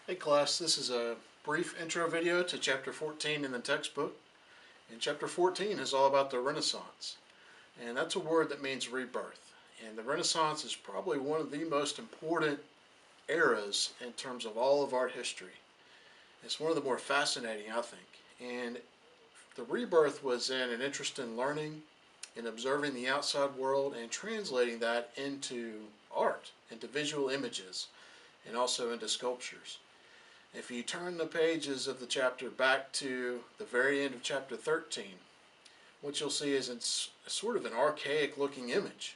Hey class, this is a brief intro video to chapter 14 in the textbook. And chapter 14 is all about the Renaissance. And that's a word that means rebirth. And the Renaissance is probably one of the most important eras in terms of all of art history. It's one of the more fascinating, I think. And the rebirth was in an interest in learning, in observing the outside world, and translating that into art, into visual images, and also into sculptures. If you turn the pages of the chapter back to the very end of chapter 13, what you'll see is it's sort of an archaic looking image.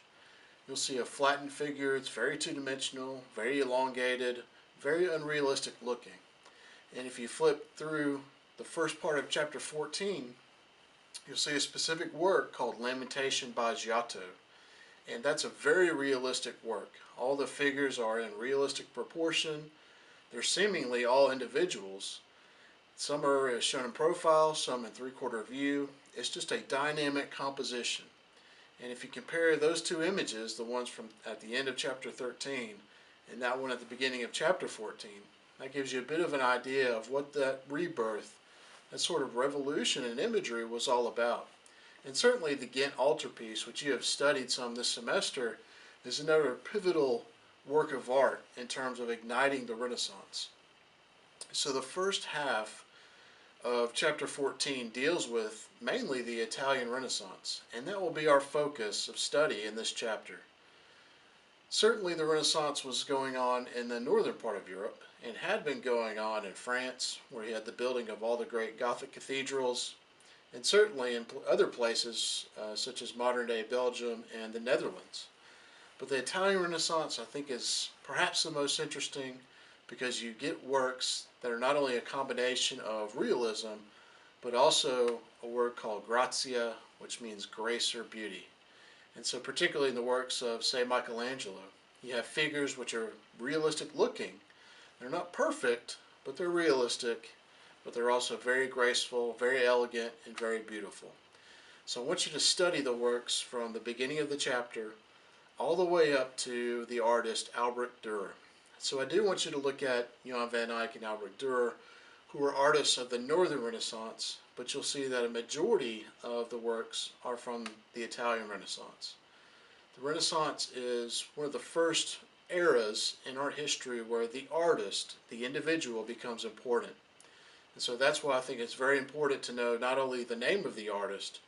You'll see a flattened figure. It's very two-dimensional, very elongated, very unrealistic looking. And if you flip through the first part of chapter 14, you'll see a specific work called Lamentation by Giotto. And that's a very realistic work. All the figures are in realistic proportion. They're seemingly all individuals. Some are shown in profile, some in three-quarter view. It's just a dynamic composition. And if you compare those two images, the ones from at the end of chapter 13 and that one at the beginning of chapter 14, that gives you a bit of an idea of what that rebirth, that sort of revolution in imagery was all about. And certainly the Ghent altarpiece, which you have studied some this semester, is another pivotal work of art in terms of igniting the Renaissance. So the first half of chapter 14 deals with mainly the Italian Renaissance, and that will be our focus of study in this chapter. Certainly the Renaissance was going on in the northern part of Europe and had been going on in France, where you had the building of all the great Gothic cathedrals, and certainly in other places such as modern-day Belgium and the Netherlands. But the Italian Renaissance, I think, is perhaps the most interesting because you get works that are not only a combination of realism, but also a word called grazia, which means grace or beauty. And so particularly in the works of, say, Michelangelo, you have figures which are realistic looking. They're not perfect, but they're realistic, but they're also very graceful, very elegant, and very beautiful. So I want you to study the works from the beginning of the chapter all the way up to the artist Albrecht Dürer. So I do want you to look at Johan van Eyck and Albrecht Dürer, who were artists of the Northern Renaissance, but you'll see that a majority of the works are from the Italian Renaissance. The Renaissance is one of the first eras in art history where the artist, the individual, becomes important. And so that's why I think it's very important to know not only the name of the artist,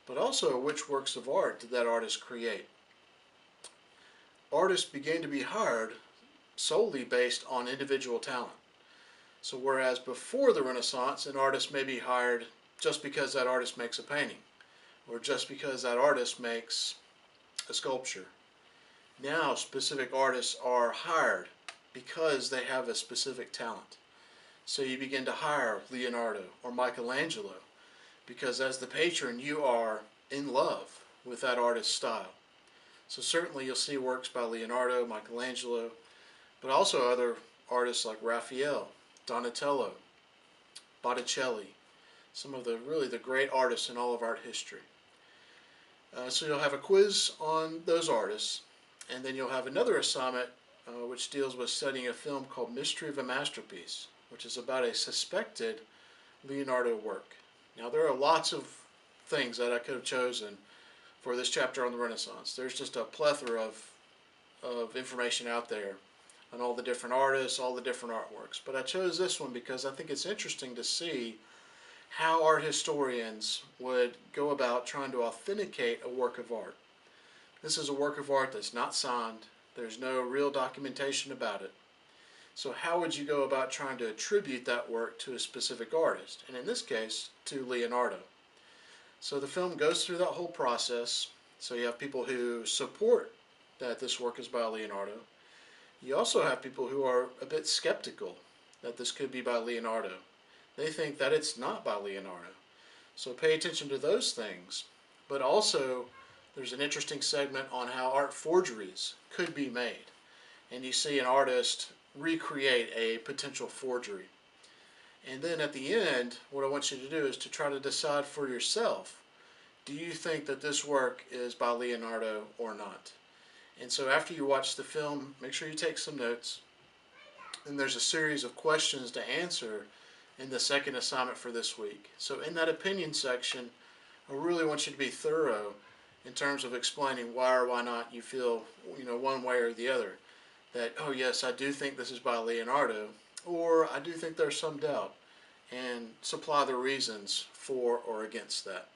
but also which works of art did that artist create. Artists began to be hired solely based on individual talent. So whereas before the Renaissance, an artist may be hired just because that artist makes a painting, or just because that artist makes a sculpture. Now specific artists are hired because they have a specific talent. So you begin to hire Leonardo or Michelangelo because as the patron you are in love with that artist's style. So certainly you'll see works by Leonardo, Michelangelo, but also other artists like Raphael, Donatello, Botticelli, some of the great artists in all of art history. So you'll have a quiz on those artists, and then you'll have another assignment which deals with studying a film called Mystery of a Masterpiece, which is about a suspected Leonardo work. Now there are lots of things that I could have chosen for this chapter on the Renaissance. There's just a plethora of information out there on all the different artists, all the different artworks. But I chose this one because I think it's interesting to see how art historians would go about trying to authenticate a work of art. This is a work of art that's not signed. There's no real documentation about it. So how would you go about trying to attribute that work to a specific artist? And in this case, to Leonardo. So the film goes through that whole process. So you have people who support that this work is by Leonardo. You also have people who are a bit skeptical that this could be by Leonardo. They think that it's not by Leonardo. So pay attention to those things. But also there's an interesting segment on how art forgeries could be made. And you see an artist recreate a potential forgery. And then at the end, what I want you to do is to try to decide for yourself, do you think that this work is by Leonardo or not? And so after you watch the film, make sure you take some notes. then there's a series of questions to answer in the second assignment for this week. So in that opinion section, I really want you to be thorough in terms of explaining why or why not you feel, one way or the other. That, oh yes, I do think this is by Leonardo, or I do think there's some doubt, and supply the reasons for or against that.